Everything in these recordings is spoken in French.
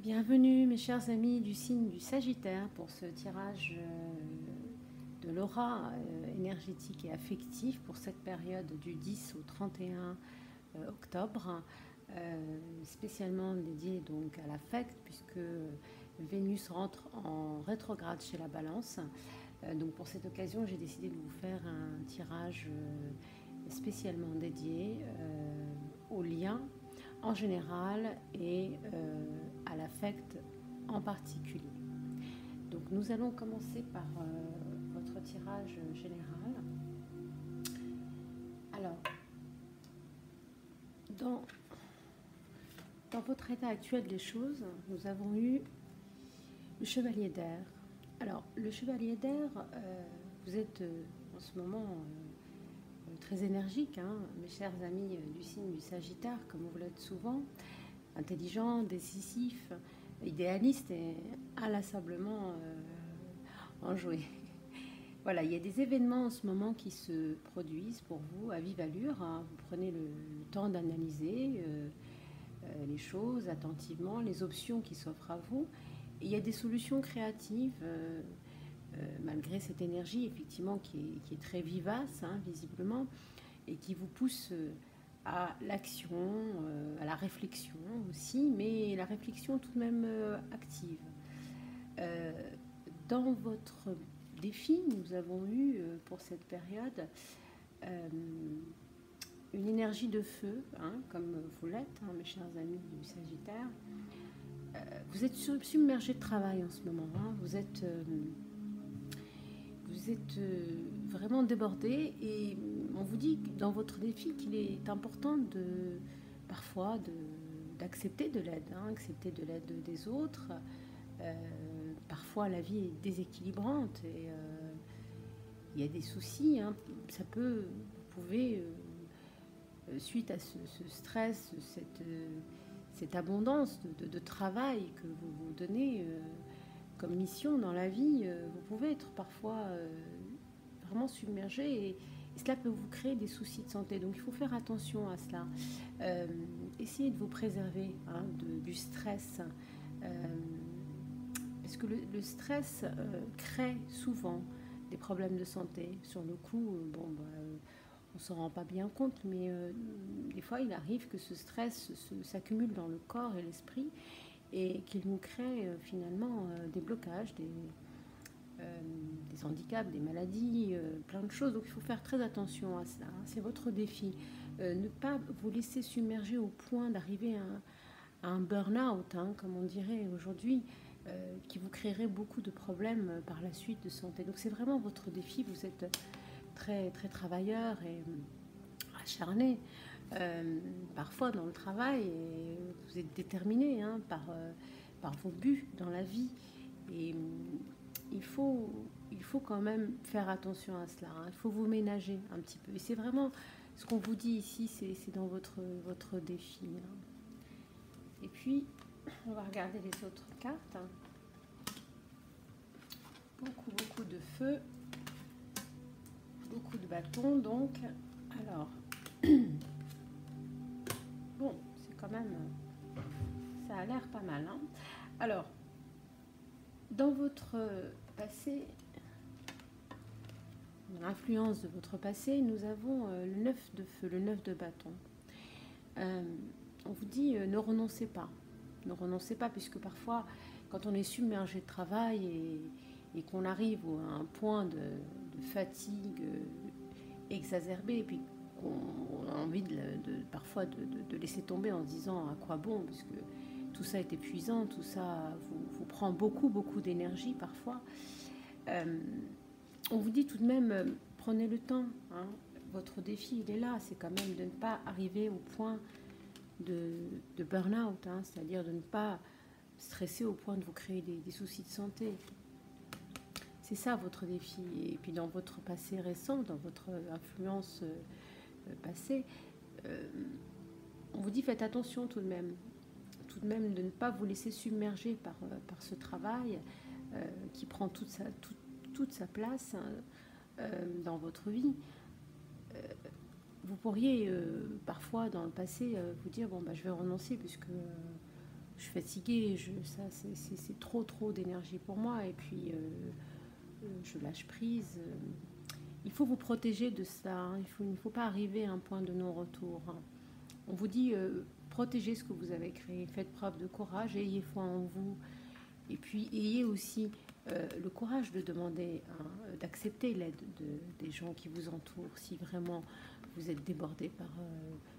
Bienvenue mes chers amis du signe du Sagittaire pour ce tirage de l'aura énergétique et affective pour cette période du 10 au 31 octobre, spécialement dédié donc à l'affect puisque Vénus rentre en rétrograde chez la Balance. Donc pour cette occasion, j'ai décidé de vous faire un tirage spécialement dédié aux liens en général et à l'affect en particulier. Donc nous allons commencer par votre tirage général. Alors, dans votre état actuel des choses, nous avons eu le chevalier d'air. Alors, le chevalier d'air, vous êtes en ce moment très énergique, hein, mes chers amis du signe du Sagittaire, comme vous l'êtes souvent, intelligent, décisif, idéaliste et inlassablement enjoué. Voilà, il y a des événements en ce moment qui se produisent pour vous à vive allure, hein. Vous prenez le temps d'analyser les choses attentivement, les options qui s'offrent à vous. Et il y a des solutions créatives malgré cette énergie effectivement qui est très vivace, hein, visiblement, et qui vous pousse à l'action, à la réflexion aussi, mais la réflexion tout de même active. Dans votre défi, nous avons eu pour cette période une énergie de feu, hein, comme vous l'êtes, hein, mes chers amis du Sagittaire. Vous êtes submergé de travail en ce moment, hein. Vous êtes vraiment débordé et on vous dit dans votre défi qu'il est important parfois d'accepter de l'aide, hein, accepter de l'aide des autres. Parfois la vie est déséquilibrante et il y a des soucis, hein. Ça peut, vous pouvez, suite à ce stress, cette abondance de travail que vous vous donnez comme mission dans la vie, vous pouvez être parfois vraiment submergé et cela peut vous créer des soucis de santé. Donc il faut faire attention à cela. Essayez de vous préserver, hein, du stress. Parce que le stress crée souvent des problèmes de santé. Sur le coup, on ne s'en rend pas bien compte, mais des fois il arrive que ce stress s'accumule dans le corps et l'esprit et qu'il nous crée finalement des blocages, des handicaps, des maladies, plein de choses. Donc il faut faire très attention à cela, hein. C'est votre défi. Ne pas vous laisser submerger au point d'arriver à un burn-out, hein, comme on dirait aujourd'hui, qui vous créerait beaucoup de problèmes par la suite de santé. Donc c'est vraiment votre défi. Vous êtes très, très travailleur et acharné. Parfois dans le travail, et vous êtes déterminé, hein, par vos buts dans la vie. Et il faut quand même faire attention à cela, hein. Il faut vous ménager un petit peu. Et c'est vraiment ce qu'on vous dit ici, c'est dans votre défi, hein. Et puis, on va regarder les autres cartes. Beaucoup de feu, beaucoup de bâtons, donc. Alors, bon, c'est quand même, ça a l'air pas mal, hein. Alors, dans votre passé, dans l'influence de votre passé, nous avons le 9 de feu, le 9 de bâton. On vous dit ne renoncez pas. Ne renoncez pas, puisque parfois, quand on est submergé de travail et qu'on arrive à un point de fatigue exacerbée, et puis qu'on a envie parfois de laisser tomber en se disant à quoi bon, puisque tout ça est épuisant, tout ça vous prend beaucoup d'énergie parfois. On vous dit tout de même, prenez le temps, hein. Votre défi, il est là, c'est quand même de ne pas arriver au point de burn-out, hein, c'est-à-dire de ne pas stresser au point de vous créer des soucis de santé. C'est ça votre défi. Et puis dans votre passé récent, dans votre influence passée, on vous dit faites attention tout de même de ne pas vous laisser submerger par ce travail qui prend toute sa place, hein, dans votre vie. Vous pourriez parfois dans le passé vous dire bon je vais renoncer puisque je suis fatiguée, ça c'est trop d'énergie pour moi, et puis je lâche prise. Il faut vous protéger de ça, hein. Il ne faut pas arriver à un point de non-retour, hein. On vous dit, protégez ce que vous avez créé, faites preuve de courage, ayez foi en vous, et puis ayez aussi le courage de demander, hein, d'accepter l'aide des gens qui vous entourent. Si vraiment vous êtes débordé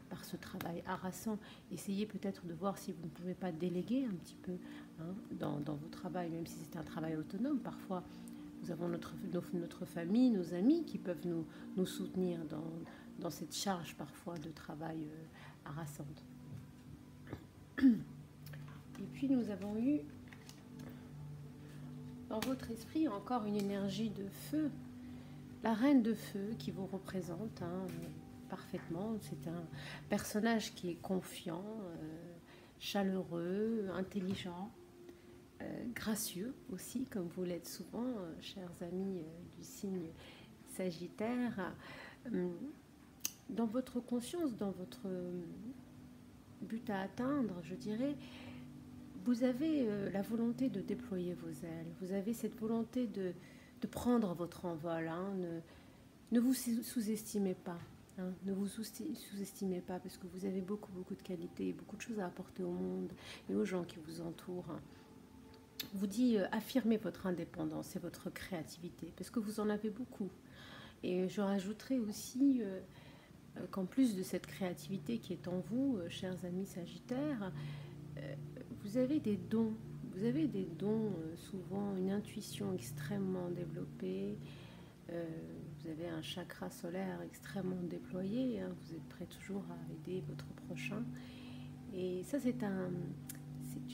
par ce travail harassant, essayez peut-être de voir si vous ne pouvez pas déléguer un petit peu, hein, dans vos travails, même si c'est un travail autonome. Parfois, nous avons notre famille, nos amis qui peuvent nous soutenir dans cette charge parfois de travail harassante. Et puis nous avons eu dans votre esprit encore une énergie de feu, la reine de feu qui vous représente, hein, parfaitement. C'est un personnage qui est confiant, chaleureux, intelligent, gracieux aussi, comme vous l'êtes souvent, chers amis du signe Sagittaire. Dans votre conscience, dans votre but à atteindre, je dirais, vous avez la volonté de déployer vos ailes. Vous avez cette volonté de prendre votre envol, hein. Ne vous sous-estimez pas, hein. Ne vous sous-estimez pas, parce que vous avez beaucoup de qualités, beaucoup de choses à apporter au monde et aux gens qui vous entourent, hein. Vous dit affirmez votre indépendance et votre créativité, parce que vous en avez beaucoup. Et je rajouterai aussi qu'en plus de cette créativité qui est en vous, chers amis Sagittaires, vous avez des dons. Vous avez des dons, souvent une intuition extrêmement développée. Vous avez un chakra solaire extrêmement déployé, hein. Vous êtes prêt toujours à aider votre prochain. Et ça, c'est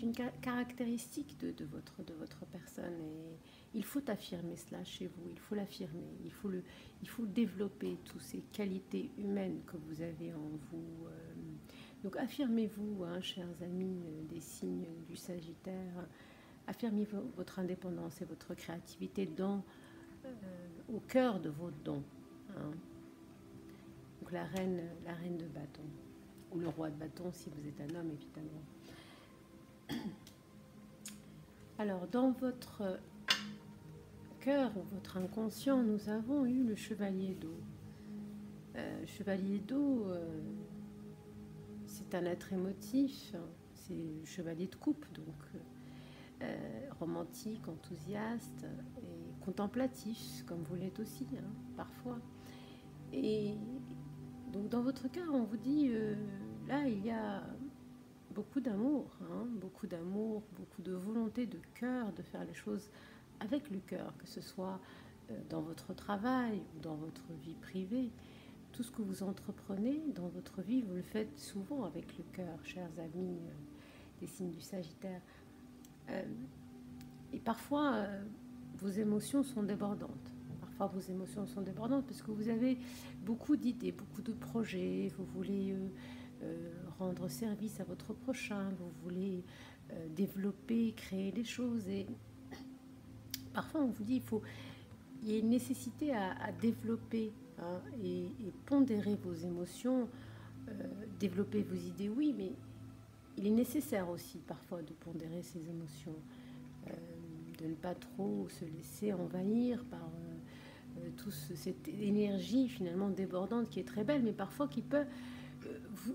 une caractéristique de votre personne. Et il faut affirmer cela chez vous. Il faut l'affirmer. Il faut développer toutes ces qualités humaines que vous avez en vous. Donc affirmez-vous, hein, chers amis des signes du Sagittaire. Affirmez votre indépendance et votre créativité au cœur de vos dons, hein. Donc la reine de bâton, ou le roi de bâton si vous êtes un homme, évidemment. Alors dans votre cœur ou votre inconscient, nous avons eu le chevalier d'eau. Chevalier d'eau, c'est un être émotif, c'est le chevalier de coupe, donc romantique, enthousiaste et contemplatif, comme vous l'êtes aussi, hein, parfois. Et donc dans votre cœur, on vous dit, là, il y a beaucoup d'amour, hein, beaucoup de volonté de cœur de faire les choses avec le cœur, que ce soit dans votre travail ou dans votre vie privée. Tout ce que vous entreprenez dans votre vie, vous le faites souvent avec le cœur, chers amis des signes du Sagittaire. Et parfois, vos émotions sont débordantes. Parfois, vos émotions sont débordantes parce que vous avez beaucoup d'idées, beaucoup de projets. Vous voulez rendre service à votre prochain. Vous voulez développer, créer des choses. Et parfois, on vous dit il y a une nécessité à développer, hein, et pondérer vos émotions, développer vos idées, oui, mais il est nécessaire aussi parfois de pondérer ses émotions, de ne pas trop se laisser envahir par toute cette énergie finalement débordante qui est très belle, mais parfois qui peut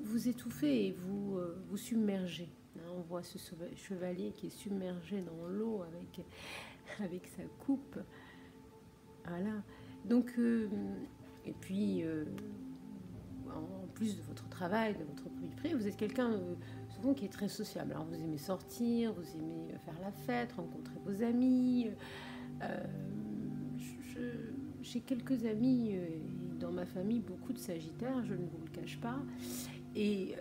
vous étouffer et vous submerger, hein. On voit ce chevalier qui est submergé dans l'eau avec sa coupe. Voilà. Donc, et puis, en plus de votre travail, de votre vie privée, vous êtes quelqu'un souvent qui est très sociable. Alors, vous aimez sortir, vous aimez faire la fête, rencontrer vos amis. J'ai quelques amis dans ma famille, beaucoup de Sagittaires, je ne vous le cache pas. Et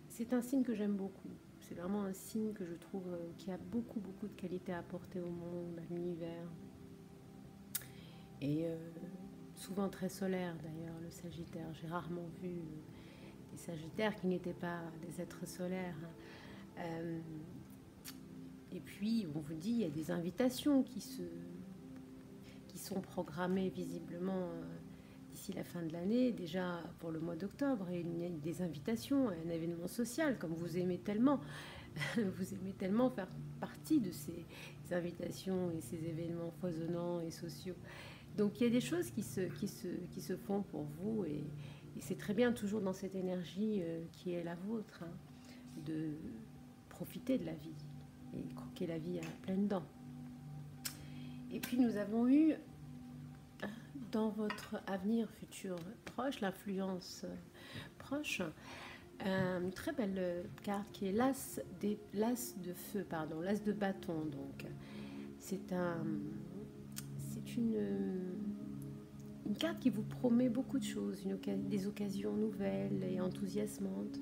c'est un signe que j'aime beaucoup. C'est vraiment un signe que je trouve qui a beaucoup de qualités à apporter au monde, à l'univers. Et souvent très solaire d'ailleurs, le Sagittaire. J'ai rarement vu des Sagittaires qui n'étaient pas des êtres solaires. Et puis, on vous dit, il y a des invitations qui sont programmées visiblement d'ici la fin de l'année, déjà pour le mois d'octobre, et il y a des invitations à un événement social, comme vous aimez tellement. Vous aimez tellement faire partie de ces invitations et ces événements foisonnants et sociaux. Donc il y a des choses qui se font pour vous et c'est très bien toujours dans cette énergie qui est la vôtre, hein, de profiter de la vie et croquer la vie à pleines dents. Et puis nous avons eu dans votre avenir futur proche, l'influence proche, une très belle carte qui est l'as de feu, pardon, l'as de bâton. Donc c'est une carte qui vous promet beaucoup de choses, des occasions nouvelles et enthousiasmantes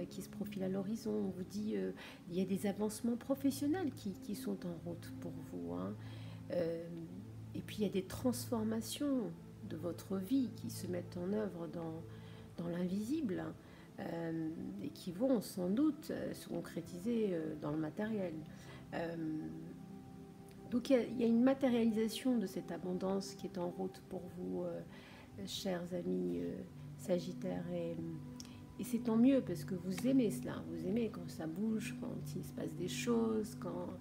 qui se profilent à l'horizon. On vous dit il y a des avancements professionnels qui sont en route pour vous, hein. Et puis il y a des transformations de votre vie qui se mettent en œuvre dans l'invisible et qui vont sans doute se concrétiser dans le matériel. Donc il y a une matérialisation de cette abondance qui est en route pour vous, chers amis Sagittaires. Et c'est tant mieux parce que vous aimez cela. Vous aimez quand ça bouge, quand il se passe des choses, quand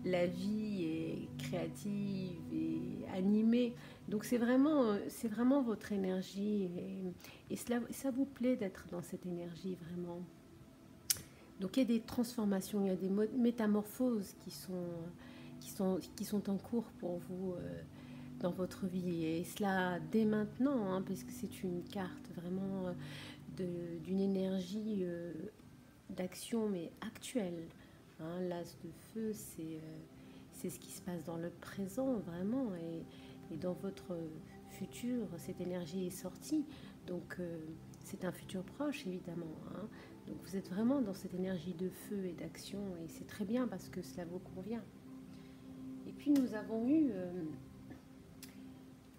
la vie est créative et animée. Donc c'est vraiment votre énergie et ça vous plaît d'être dans cette énergie vraiment. Donc il y a des transformations, il y a des métamorphoses qui sont en cours pour vous dans votre vie. Et cela dès maintenant, hein, parce que c'est une carte vraiment d'une énergie d'action, mais actuelle. Hein, l'as de feu, c'est ce qui se passe dans le présent, vraiment. Et dans votre futur, cette énergie est sortie. Donc c'est un futur proche, évidemment. Hein. Donc vous êtes vraiment dans cette énergie de feu et d'action, et c'est très bien parce que cela vous convient. Et puis nous avons eu,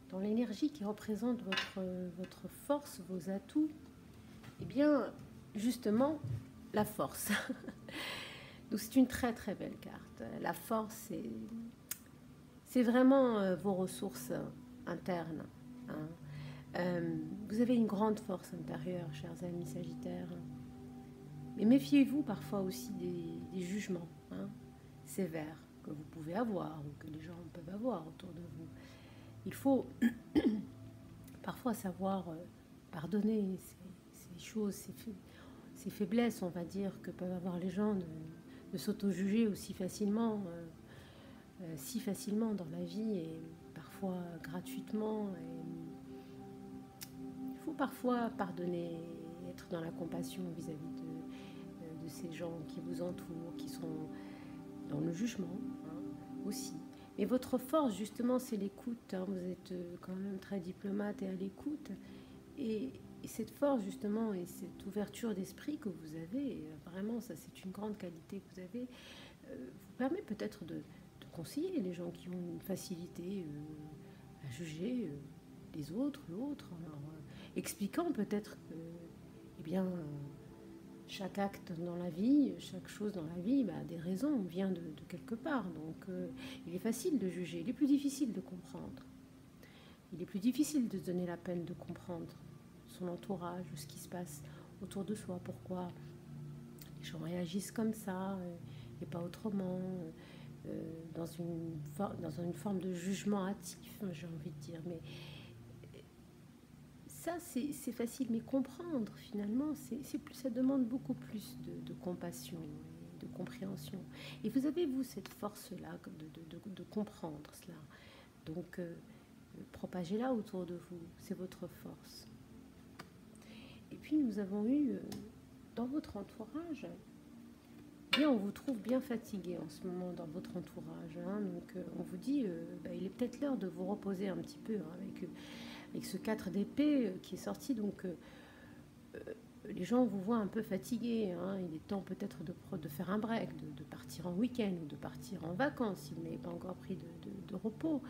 dans l'énergie qui représente votre force, vos atouts, eh bien, justement, la force. Donc c'est une très très belle carte. La force, c'est vraiment vos ressources internes. Hein. Vous avez une grande force intérieure, chers amis Sagittaires. Mais méfiez-vous parfois aussi des jugements sévères que vous pouvez avoir ou que les gens peuvent avoir autour de vous. Il faut parfois savoir pardonner ces choses, ces faiblesses, on va dire, que peuvent avoir les gens de s'auto-juger aussi facilement, si facilement dans la vie et parfois gratuitement. Il faut parfois pardonner, être dans la compassion vis-à-vis de ces gens qui vous entourent, qui sont dans le jugement aussi. Et votre force, justement, c'est l'écoute. Hein. Vous êtes quand même très diplomate et à l'écoute. Et cette force, justement, et cette ouverture d'esprit que vous avez, vraiment, ça, c'est une grande qualité que vous avez, vous permet peut-être de conseiller les gens qui ont une facilité à juger les autres, l'autre, en leur expliquant peut-être que, eh bien, chaque acte dans la vie, chaque chose dans la vie, a des raisons, vient de quelque part. Donc, il est facile de juger, il est plus difficile de comprendre. Il est plus difficile de se donner la peine de comprendre son entourage, ce qui se passe autour de soi, pourquoi les gens réagissent comme ça et pas autrement, dans une forme de jugement hâtif, j'ai envie de dire. Mais ça, c'est facile, mais comprendre, finalement, ça demande beaucoup plus de compassion et de compréhension. Et vous avez, vous, cette force-là de comprendre cela. Donc, propagez-la autour de vous, c'est votre force. Et puis, nous avons eu, dans votre entourage, bien, on vous trouve bien fatigué en ce moment dans votre entourage. Hein, donc, on vous dit, il est peut-être l'heure de vous reposer un petit peu avec ce 4 d'épée qui est sorti. Donc, les gens vous voient un peu fatigué. Hein, il est temps peut-être de faire un break, de partir en week-end ou de partir en vacances si vous n'avez pas encore pris de repos.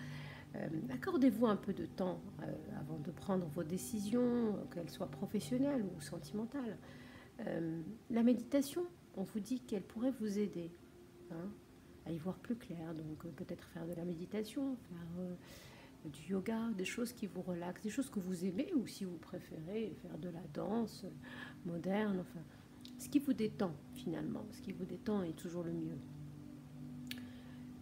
Accordez-vous un peu de temps avant de prendre vos décisions, qu'elles soient professionnelles ou sentimentales. La méditation, on vous dit qu'elle pourrait vous aider à y voir plus clair. Donc peut-être faire de la méditation, faire du yoga, des choses qui vous relaxent, des choses que vous aimez, ou si vous préférez faire de la danse moderne, enfin, ce qui vous détend finalement, ce qui vous détend est toujours le mieux.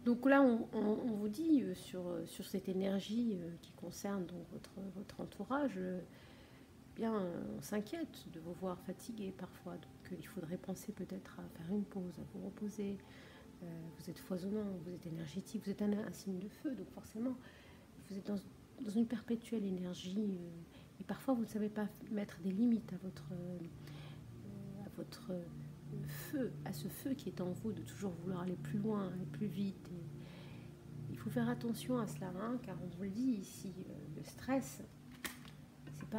Donc là, on vous dit sur cette énergie qui concerne donc votre entourage, bien, on s'inquiète de vous voir fatigué parfois. Donc il faudrait penser peut-être à faire une pause, à vous reposer. Vous êtes foisonnant, vous êtes énergétique, vous êtes un signe de feu, donc forcément, vous êtes dans une perpétuelle énergie. Et parfois, vous ne savez pas mettre des limites à votre feu, à ce feu qui est en vous, de toujours vouloir aller plus loin, aller plus vite. Et il faut faire attention à cela, hein, car on vous le dit ici, le stress, c'est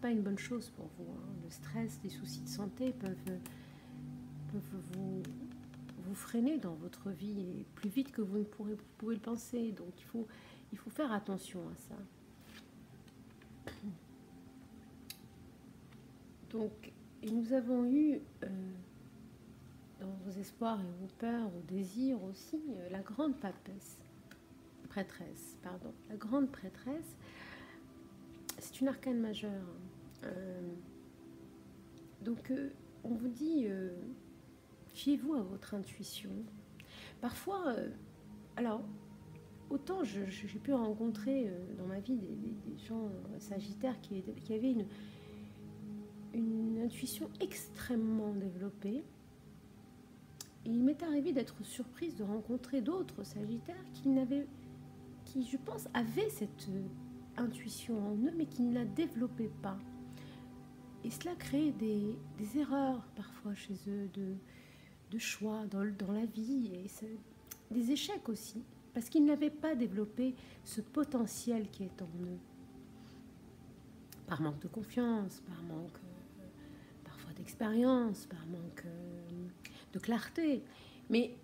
pas une bonne chose pour vous. Hein. Le stress, les soucis de santé peuvent vous freiner dans votre vie et plus vite que vous ne pouvez le penser. Donc il faut faire attention à ça. Donc, et nous avons eu dans vos espoirs et vos peurs, vos désirs aussi, la grande prêtresse. La grande prêtresse, c'est une arcane majeure. Donc, on vous dit, fiez-vous à votre intuition. Parfois, alors, autant j'ai pu rencontrer dans ma vie des gens sagittaires qui avaient une intuition extrêmement développée. Et il m'est arrivé d'être surprise de rencontrer d'autres sagittaires qui, je pense, avaient cette intuition en eux, mais qui ne la développaient pas. Et cela crée des erreurs parfois chez eux, de choix dans la vie, et des échecs aussi, parce qu'ils n'avaient pas développé ce potentiel qui est en eux. Par manque de confiance, par manque parfois d'expérience, par manque de clarté. Mais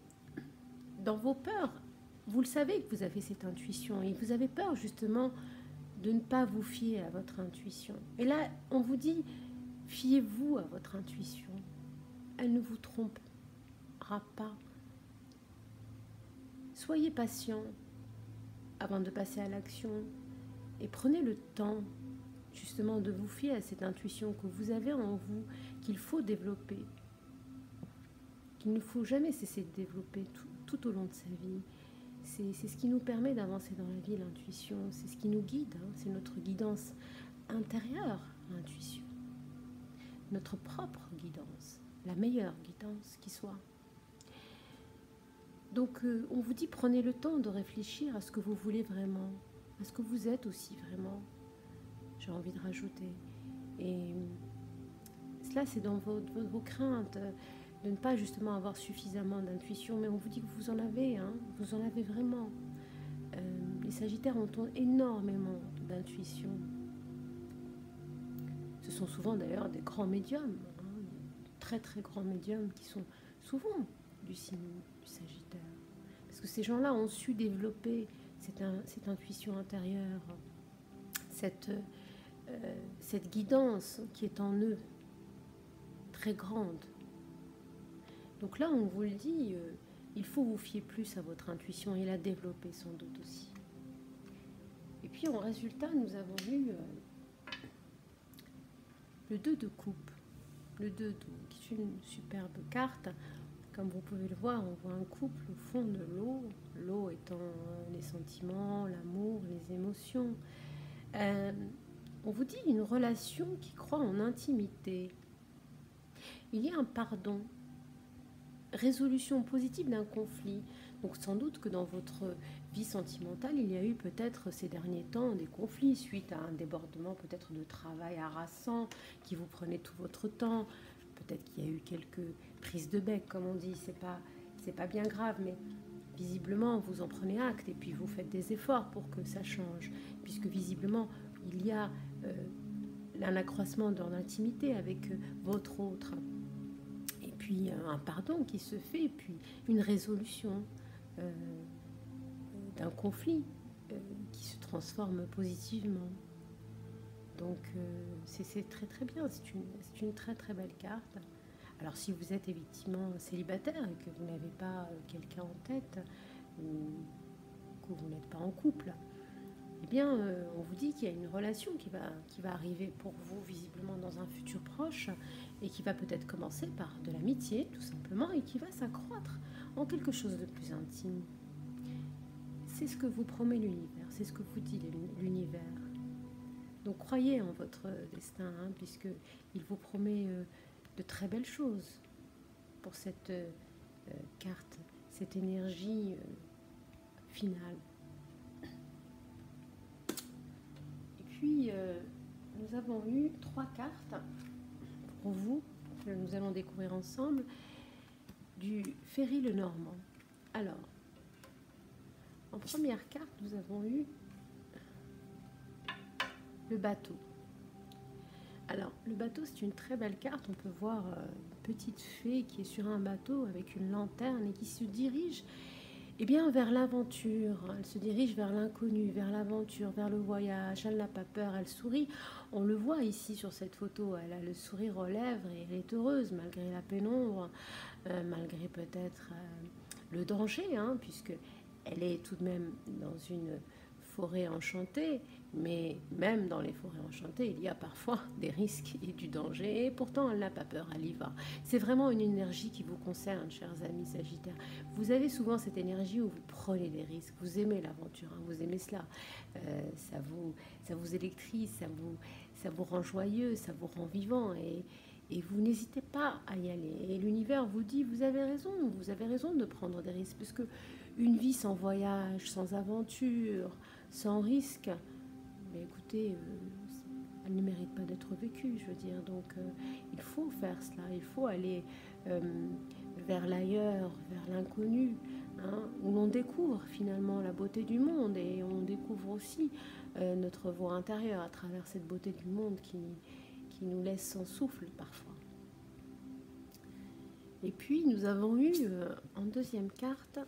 dans vos peurs, vous le savez que vous avez cette intuition et vous avez peur justement de ne pas vous fier à votre intuition. Et là, on vous dit, fiez-vous à votre intuition. Elle ne vous trompera pas. Soyez patient avant de passer à l'action et prenez le temps justement de vous fier à cette intuition que vous avez en vous, qu'il faut développer, qu'il ne faut jamais cesser de développer tout au long de sa vie. C'est ce qui nous permet d'avancer dans la vie, l'intuition. C'est ce qui nous guide, hein. C'est notre guidance intérieure, l'intuition. Notre propre guidance, la meilleure guidance qui soit. Donc on vous dit, prenez le temps de réfléchir à ce que vous voulez vraiment, à ce que vous êtes aussi vraiment, j'ai envie de rajouter. Et cela, c'est dans vos craintes, de ne pas justement avoir suffisamment d'intuition, mais on vous dit que vous en avez, hein, vous en avez vraiment. Les Sagittaires ont énormément d'intuition. Ce sont souvent d'ailleurs des grands médiums, hein, très très grands médiums qui sont souvent du signe du Sagittaire. Parce que ces gens-là ont su développer cette intuition intérieure, cette guidance qui est en eux, très grande. Donc là, on vous le dit, il faut vous fier plus à votre intuition et la développer sans doute aussi. Et puis en résultat, nous avons eu le 2 de coupe. Le 2 qui est une superbe carte. Comme vous pouvez le voir, on voit un couple au fond de l'eau. L'eau étant les sentiments, l'amour, les émotions. On vous dit une relation qui croit en intimité. Il y a un pardon, résolution positive d'un conflit. Donc sans doute que dans votre vie sentimentale, il y a eu peut-être ces derniers temps des conflits suite à un débordement peut-être de travail harassant qui vous prenait tout votre temps. Peut-être qu'il y a eu quelques prises de bec, comme on dit. C'est pas bien grave, mais visiblement vous en prenez acte et puis vous faites des efforts pour que ça change, puisque visiblement il y a un accroissement dans l'intimité avec votre autre. Et puis un pardon qui se fait, et puis une résolution d'un conflit qui se transforme positivement. Donc c'est très très bien, c'est une très très belle carte. Alors si vous êtes effectivement célibataire et que vous n'avez pas quelqu'un en tête, ou que vous n'êtes pas en couple, eh bien, on vous dit qu'il y a une relation qui va arriver pour vous, visiblement dans un futur proche, et qui va peut-être commencer par de l'amitié, tout simplement, et qui va s'accroître en quelque chose de plus intime. C'est ce que vous promet l'univers, c'est ce que vous dit l'univers. Donc croyez en votre destin, hein, puisqu'il vous promet de très belles choses pour cette carte, cette énergie finale. Et puis, nous avons eu 3 cartes pour vous, que nous allons découvrir ensemble, du Ferry le Normand. Alors, en première carte, nous avons eu le bateau. Alors, le bateau, c'est une très belle carte. On peut voir une petite fée qui est sur un bateau avec une lanterne et qui se dirige vers l'aventure. Elle se dirige vers l'inconnu, vers l'aventure, vers le voyage. Elle n'a pas peur, elle sourit. On le voit ici sur cette photo. Elle a le sourire aux lèvres et elle est heureuse malgré la pénombre, malgré peut-être le danger, hein, puisque elle est tout de même dans une forêt enchantée, mais même dans les forêts enchantées, il y a parfois des risques et du danger, et pourtant elle n'a pas peur, elle y va. C'est vraiment une énergie qui vous concerne, chers amis Sagittaires. Vous avez souvent cette énergie où vous prenez des risques, vous aimez l'aventure, hein, vous aimez cela, ça vous électrise, ça vous rend joyeux, ça vous rend vivant, et vous n'hésitez pas à y aller. Et l'univers vous dit, vous avez raison de prendre des risques, parce que une vie sans voyage, sans aventure, sans risque, mais écoutez, elle ne mérite pas d'être vécue, je veux dire. Donc, il faut faire cela, il faut aller vers l'ailleurs, vers l'inconnu, hein, où l'on découvre finalement la beauté du monde et on découvre aussi notre voix intérieure à travers cette beauté du monde qui nous laisse sans souffle parfois. Et puis, nous avons eu en deuxième carte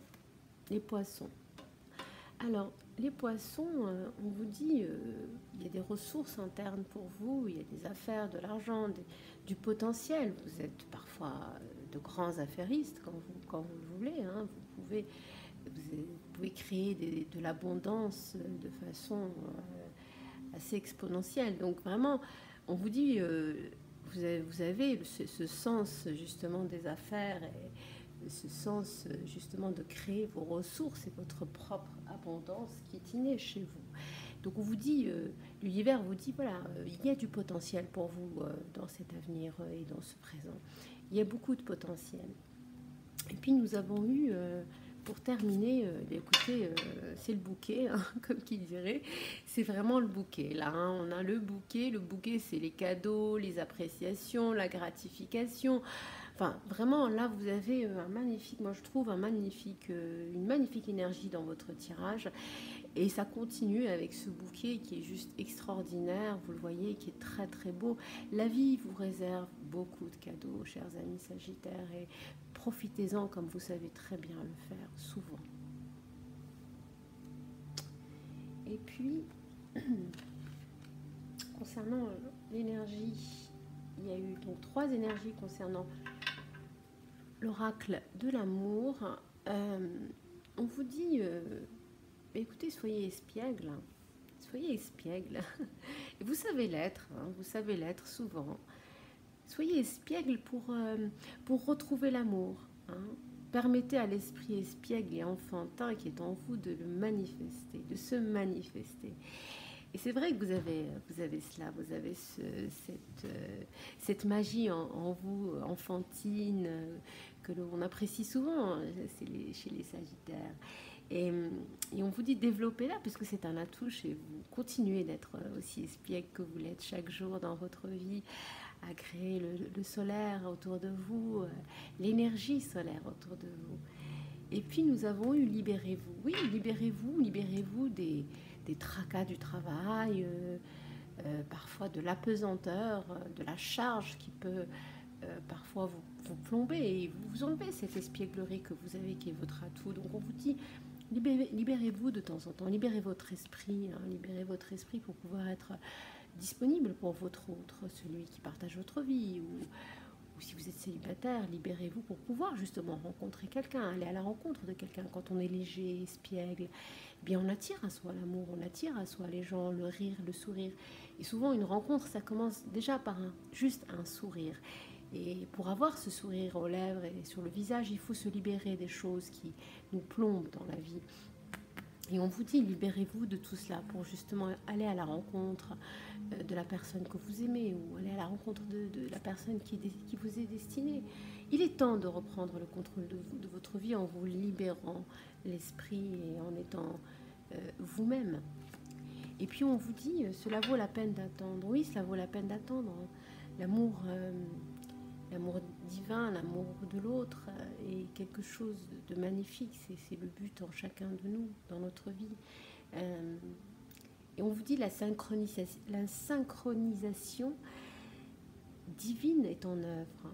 les poissons. Alors, les poissons, on vous dit, il y a des ressources internes pour vous, il y a des affaires, de l'argent, du potentiel. Vous êtes parfois de grands affairistes quand vous le voulez. Hein. Vous pouvez créer de l'abondance de façon assez exponentielle. Donc vraiment, on vous dit, vous avez ce sens justement des affaires et ce sens justement de créer vos ressources et votre propre abondance qui est innée chez vous. Donc on vous dit, l'univers vous dit, voilà, il y a du potentiel pour vous dans cet avenir et dans ce présent. Il y a beaucoup de potentiel. Et puis nous avons eu, pour terminer, écoutez, c'est le bouquet, hein, comme qui dirait, c'est vraiment le bouquet. Là, hein, on a le bouquet c'est les cadeaux, les appréciations, la gratification. Enfin, vraiment, là, vous avez un magnifique, moi je trouve une magnifique énergie dans votre tirage. Et ça continue avec ce bouquet qui est juste extraordinaire, vous le voyez, qui est très très beau. La vie vous réserve beaucoup de cadeaux, chers amis Sagittaires, et profitez-en comme vous savez très bien le faire, souvent. Et puis, concernant l'énergie, il y a eu donc 3 énergies concernant l'oracle de l'amour. On vous dit, écoutez, soyez espiègle. Soyez espiègle. Et vous savez l'être, hein, vous savez l'être souvent. Soyez espiègle pour retrouver l'amour. Hein. Permettez à l'esprit espiègle et enfantin qui est en vous de le manifester, de se manifester. Et c'est vrai que vous avez cela, vous avez cette magie en vous, enfantine, que l'on apprécie souvent chez les Sagittaires. Et on vous dit développez-la, puisque c'est un atout chez vous. Continuez d'être aussi espiègle que vous l'êtes chaque jour dans votre vie, à créer le solaire autour de vous, l'énergie solaire autour de vous. Et puis nous avons eu libérez-vous. Oui, libérez-vous des tracas du travail, parfois de l'apesanteur, de la charge qui peut parfois vous plomber et vous enlever cette espièglerie que vous avez qui est votre atout. Donc on vous dit libérez-vous de temps en temps, libérez votre esprit, hein, libérez votre esprit pour pouvoir être disponible pour votre autre, celui qui partage votre vie ou si vous êtes célibataire, libérez-vous pour pouvoir justement rencontrer quelqu'un, aller à la rencontre de quelqu'un. Quand on est léger, espiègle, eh bien on attire à soi l'amour, on attire à soi les gens, le rire, le sourire. Et souvent une rencontre, ça commence déjà par juste un sourire. Et pour avoir ce sourire aux lèvres et sur le visage, il faut se libérer des choses qui nous plombent dans la vie. Et on vous dit, libérez-vous de tout cela pour justement aller à la rencontre de la personne que vous aimez ou aller à la rencontre de la personne qui vous est destinée. Il est temps de reprendre le contrôle de votre vie en vous libérant l'esprit et en étant vous-même. Et puis on vous dit, cela vaut la peine d'attendre. Oui, cela vaut la peine d'attendre. L'amour divin, l'amour de l'autre est quelque chose de magnifique. C'est le but en chacun de nous, dans notre vie. Et on vous dit la synchronisation divine est en œuvre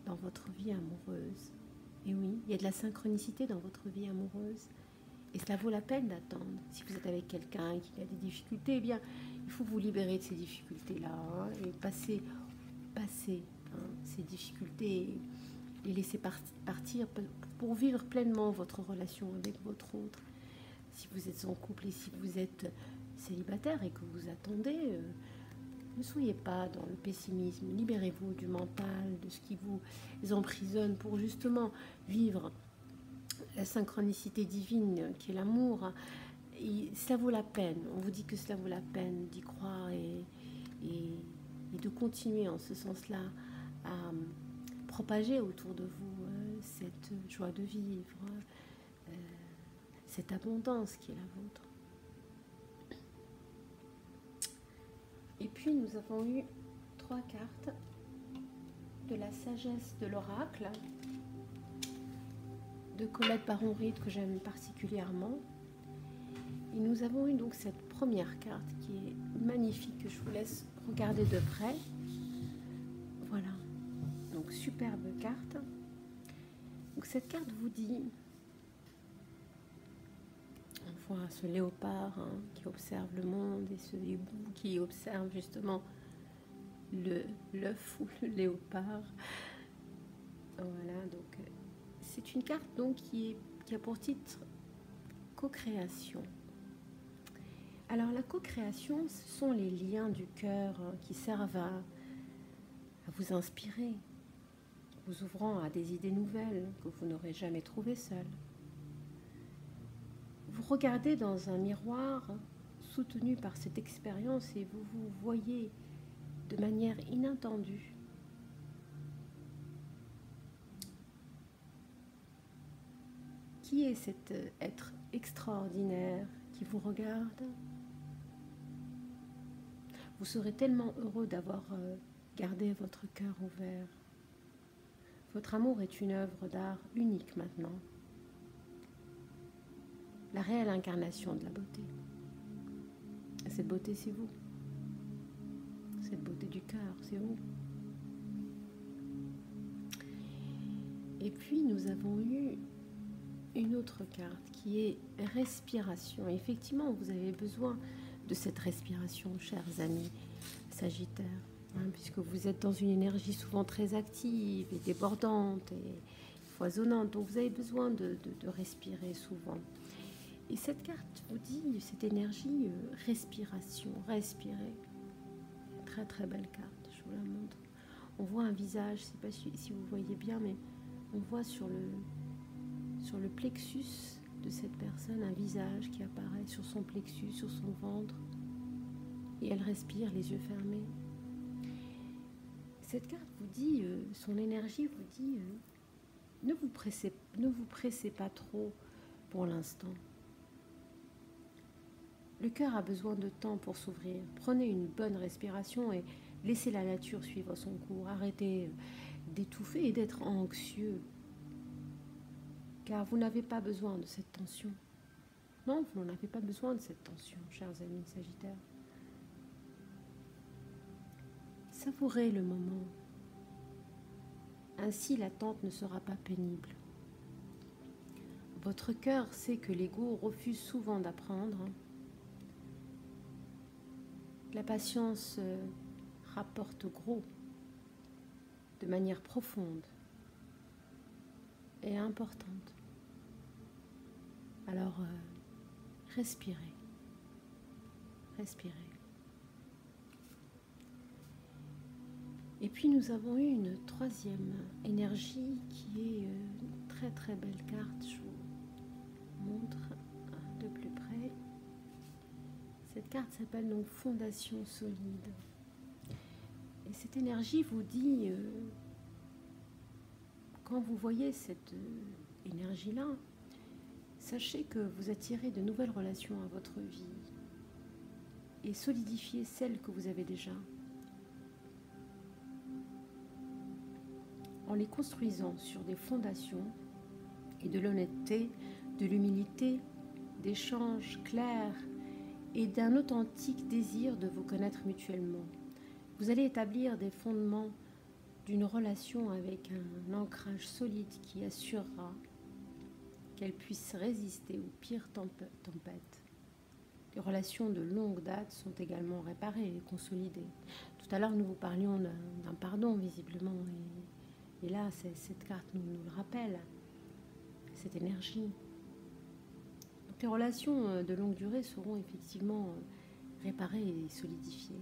dans votre vie amoureuse. Et oui, il y a de la synchronicité dans votre vie amoureuse. Et cela vaut la peine d'attendre. Si vous êtes avec quelqu'un qui a des difficultés, eh bien, il faut vous libérer de ces difficultés-là et passer ces difficultés et les laisser partir pour vivre pleinement votre relation avec votre autre. Si vous êtes en couple et si vous êtes célibataire et que vous attendez, ne soyez pas dans le pessimisme. Libérez-vous du mental, de ce qui vous emprisonne pour justement vivre la synchronicité divine qui est l'amour. Et cela vaut la peine. On vous dit que cela vaut la peine d'y croire et de continuer en ce sens-là à propager autour de vous cette joie de vivre, cette abondance qui est la vôtre. Et puis nous avons eu 3 cartes de la sagesse de l'oracle de Colette Baron-Reid que j'aime particulièrement. Et nous avons eu donc cette première carte qui est magnifique, que je vous laisse regarder de près. Voilà, donc superbe carte. Donc cette carte vous dit, on voit ce léopard qui observe le monde et ce hibou qui observe justement l'œuf ou le léopard. Voilà, donc c'est une carte donc qui a pour titre co-création. Alors la co-création, ce sont les liens du cœur qui servent à vous inspirer, vous ouvrant à des idées nouvelles que vous n'aurez jamais trouvées seul. Vous regardez dans un miroir soutenu par cette expérience et vous vous voyez de manière inattendue. Qui est cet être extraordinaire qui vous regarde? Vous serez tellement heureux d'avoir gardé votre cœur ouvert. Votre amour est une œuvre d'art unique maintenant. La réelle incarnation de la beauté. Et cette beauté, c'est vous. Cette beauté du cœur, c'est vous. Et puis, nous avons eu une autre carte qui est respiration. Effectivement, vous avez besoin de cette respiration, chers amis Sagittaires, puisque vous êtes dans une énergie souvent très active et débordante et foisonnante, donc vous avez besoin de respirer souvent. Et cette carte vous dit, cette énergie, respiration, respirer. Très très belle carte, je vous la montre. On voit un visage, je ne sais pas si vous voyez bien, mais on voit sur le plexus de cette personne un visage qui apparaît sur son plexus, sur son ventre, et elle respire les yeux fermés. Cette carte vous dit, son énergie vous dit, ne vous pressez pas trop pour l'instant. Le cœur a besoin de temps pour s'ouvrir. Prenez une bonne respiration et laissez la nature suivre son cours. Arrêtez d'étouffer et d'être anxieux, car vous n'avez pas besoin de cette tension. Non, vous n'en avez pas besoin de cette tension, chers amis Sagittaires. Savourez le moment. Ainsi, l'attente ne sera pas pénible. Votre cœur sait que l'ego refuse souvent d'apprendre. La patience rapporte gros. de manière profonde et importante. Alors, respirez, respirez. Et puis nous avons eu une troisième énergie qui est une très très belle carte. Je vous montre de plus près. Cette carte s'appelle donc Fondation solide. Et cette énergie vous dit, quand vous voyez cette énergie-là, sachez que vous attirez de nouvelles relations à votre vie et solidifiez celles que vous avez déjà. En les construisant sur des fondations et de l'honnêteté, de l'humilité, d'échanges clairs et d'un authentique désir de vous connaître mutuellement. Vous allez établir des fondements d'une relation avec un ancrage solide qui assurera qu'elle puisse résister aux pires tempêtes. Les relations de longue date sont également réparées et consolidées. Tout à l'heure, nous vous parlions d'un pardon, visiblement, et là, cette carte nous le rappelle, cette énergie. Donc, les relations de longue durée seront effectivement réparées et solidifiées.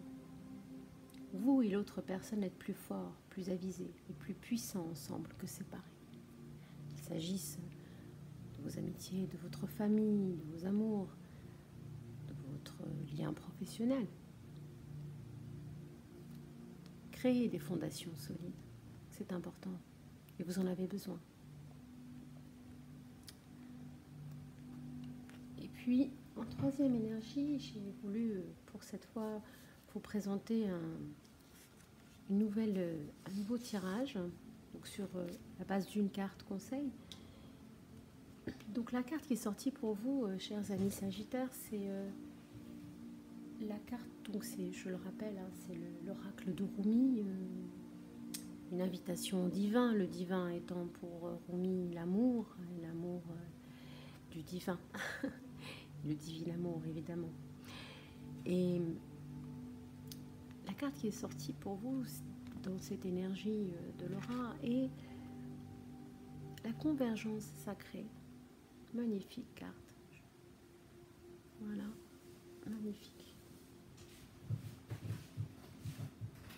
Vous et l'autre personne êtes plus forts, plus avisés et plus puissants ensemble que séparés. Qu'il s'agisse de vos amitiés, de votre famille, de vos amours, de votre lien professionnel. Créez des fondations solides, c'est important et vous en avez besoin. Et puis, en troisième énergie, j'ai voulu pour cette fois vous présenter un nouveau tirage, donc sur la base d'une carte conseil. Donc la carte qui est sortie pour vous, chers amis Sagittaires, c'est la carte, donc c'est, je le rappelle, hein, c'est l'oracle de Rumi, une invitation au divin, le divin étant pour Rumi l'amour, et l'amour du divin, le divin amour évidemment. Et la carte qui est sortie pour vous dans cette énergie de l'aura est la convergence sacrée. Magnifique carte. Voilà, magnifique.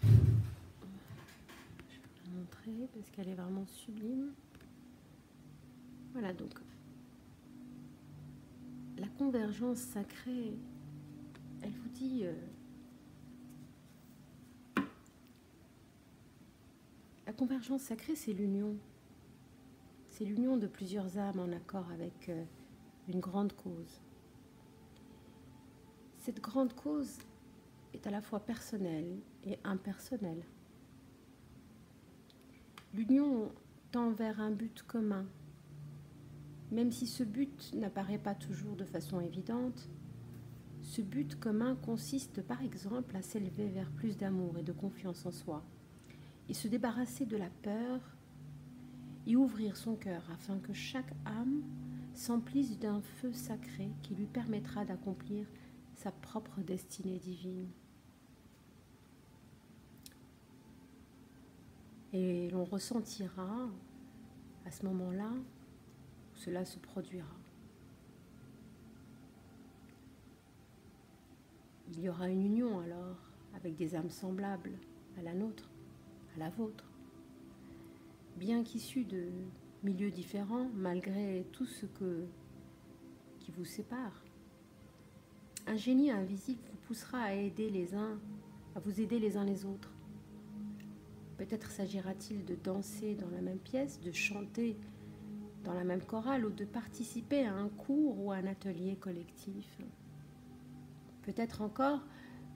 Je vais vous la montrer parce qu'elle est vraiment sublime. Voilà donc. La convergence sacrée, elle vous dit... La convergence sacrée, c'est l'union. C'est l'union de plusieurs âmes en accord avec une grande cause. Cette grande cause est à la fois personnelle et impersonnelle. L'union tend vers un but commun. Même si ce but n'apparaît pas toujours de façon évidente, ce but commun consiste par exemple à s'élever vers plus d'amour et de confiance en soi, et se débarrasser de la peur et ouvrir son cœur afin que chaque âme s'emplisse d'un feu sacré qui lui permettra d'accomplir sa propre destinée divine. Et l'on ressentira à ce moment-là où cela se produira. Il y aura une union alors avec des âmes semblables à la nôtre, à la vôtre, bien qu'issus de milieux différents, malgré tout ce qui vous sépare. Un génie invisible vous poussera à vous aider les uns les autres. Peut-être s'agira-t-il de danser dans la même pièce, de chanter dans la même chorale ou de participer à un cours ou à un atelier collectif. Peut-être encore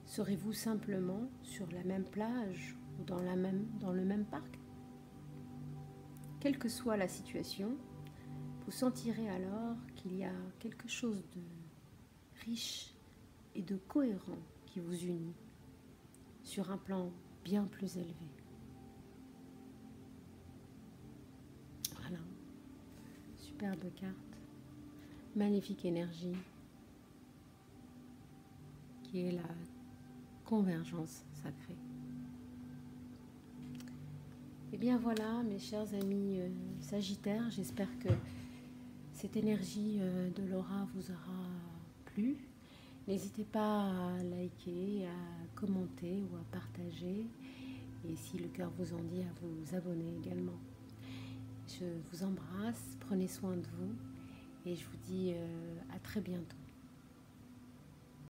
serez-vous simplement sur la même plage ou dans le même parc. Quelle que soit la situation, vous sentirez alors qu'il y a quelque chose de riche et de cohérent qui vous unit sur un plan bien plus élevé. Voilà, superbe carte, magnifique énergie qui est la convergence sacrée. Et bien voilà, mes chers amis Sagittaires, j'espère que cette énergie de l'aura vous aura plu. N'hésitez pas à liker, à commenter ou à partager. Et si le cœur vous en dit, à vous abonner également. Je vous embrasse, prenez soin de vous et je vous dis à très bientôt.